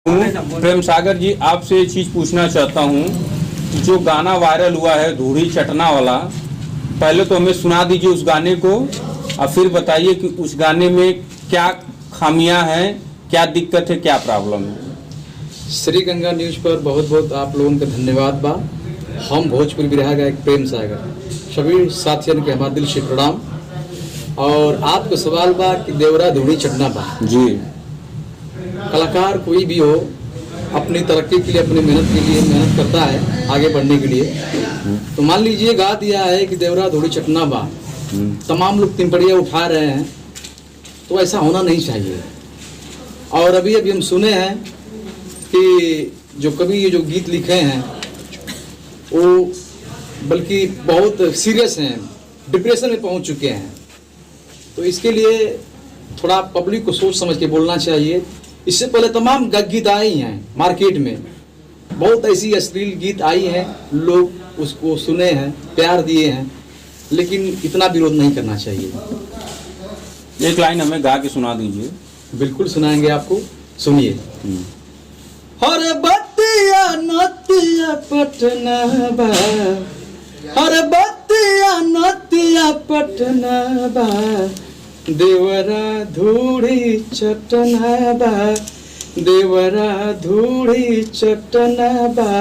प्रेम सागर जी, आपसे एक चीज़ पूछना चाहता हूँ। जो गाना वायरल हुआ है धूड़ी चटना वाला, पहले तो हमें सुना दीजिए उस गाने को और फिर बताइए कि उस गाने में क्या खामियां हैं, क्या दिक्कत है, क्या प्रॉब्लम है। श्री गंगा न्यूज पर बहुत बहुत आप लोगों का धन्यवाद बा। हम भोजपुरी बिरहा गायक प्रेम सागर सभी साथियों के हमारे दिल से प्रणाम। और आपका सवाल बा कि देवरा धूड़ी चटना बा जी। कलाकार कोई भी हो अपनी तरक्की के लिए, अपनी मेहनत के लिए मेहनत करता है आगे बढ़ने के लिए। तो मान लीजिए गा दिया है कि देवरा धूड़ी चटना बा, तमाम लोग तिमपड़िया उठा रहे हैं, तो ऐसा होना नहीं चाहिए। और अभी अभी हम सुने हैं कि जो कवि ये जो गीत लिखे हैं वो बल्कि बहुत सीरियस हैं, डिप्रेशन में पहुंच चुके हैं। तो इसके लिए थोड़ा पब्लिक को सोच समझ के बोलना चाहिए। इससे पहले तमाम गीत आई हैं मार्केट में, बहुत ऐसी अश्लील गीत आई हैं, लोग उसको सुने हैं, प्यार दिए हैं, लेकिन इतना विरोध नहीं करना चाहिए। एक लाइन हमें गा के सुना दीजिए। बिल्कुल सुनाएंगे आपको, सुनिए। हर बतिया नतिया पटना बा, हर बतिया नतिया पटना बा, देवरा धूड़ी चटना बा, देवरा धूड़ी चटना बा,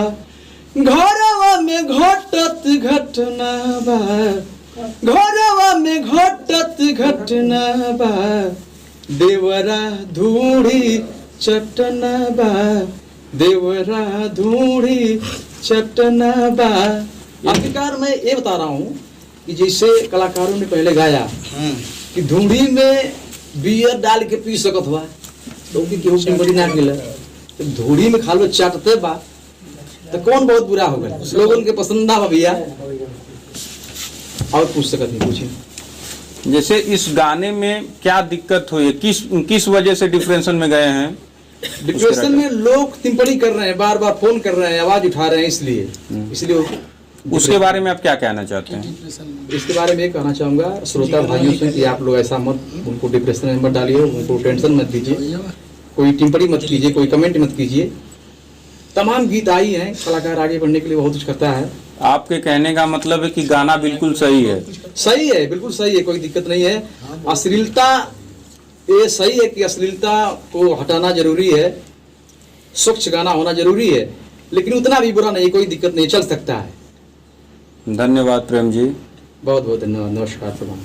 घरवा में घटत घटना बा, घरवा में घटत घटना बा, देवरा धूड़ी चटना बा, देवरा धूड़ी चटना बा। आखिरकार मैं ये बता रहा हूँ कि जैसे कलाकारों ने पहले गाया कि धूड़ी में बियर डाल के पी सकत हुआ, तो केहू बड़ी ना मिले, तो धूड़ी में खा लो चाटते बा, तो कौन बहुत बुरा होगा? लोगों के पसंद ना भैया। और पूछ सकत नहीं, पूछिए। जैसे इस गाने में क्या दिक्कत हुई है, किस वजह से डिप्रेशन में गए हैं? डिप्रेशन में लोग तिमपड़ी कर रहे हैं, बार बार फोन कर रहे हैं, आवाज उठा रहे हैं, इसलिए उसके बारे में आप क्या कहना चाहते हैं? इसके बारे में ये कहना चाहूँगा श्रोता भाइयों से कि आप लोग ऐसा मत, उनको डिप्रेशन में मत डालिए, उनको टेंशन मत दीजिए, कोई टिप्पणी मत कीजिए, कोई कमेंट मत कीजिए। तमाम गीत आई हैं, कलाकार आगे बढ़ने के लिए बहुत कुछ करता है। आपके कहने का मतलब है कि गाना बिल्कुल सही है? सही है, बिल्कुल सही है, कोई दिक्कत नहीं है। अश्लीलता, ये सही है कि अश्लीलता को हटाना जरूरी है, स्वच्छ गाना होना जरूरी है, लेकिन उतना भी बुरा नहीं, कोई दिक्कत नहीं, चल सकता है। धन्यवाद प्रेम जी। बहुत बहुत धन्यवाद। नमस्कार प्रणाम।